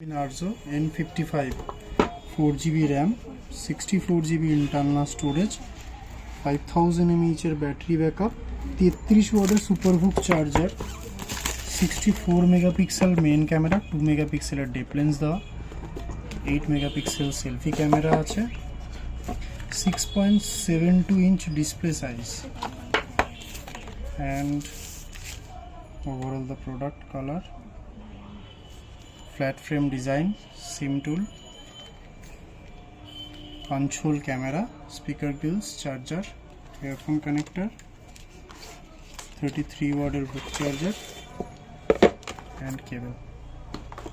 Narzo N55 4GB RAM 64GB internal storage 5000 mAh এর battery backup 33 ওয়াটের সুপারহুক charger 64 megapixel main camera 2 মেগাপিক্সেলের dep lens দেওয়া 8 megapixel selfie camera আছে 6.72 inch display size and overall the product color, flat frame design, SIM tool, punch hole camera, speaker grills, charger, earphone connector, 33 watt hook charger and cable.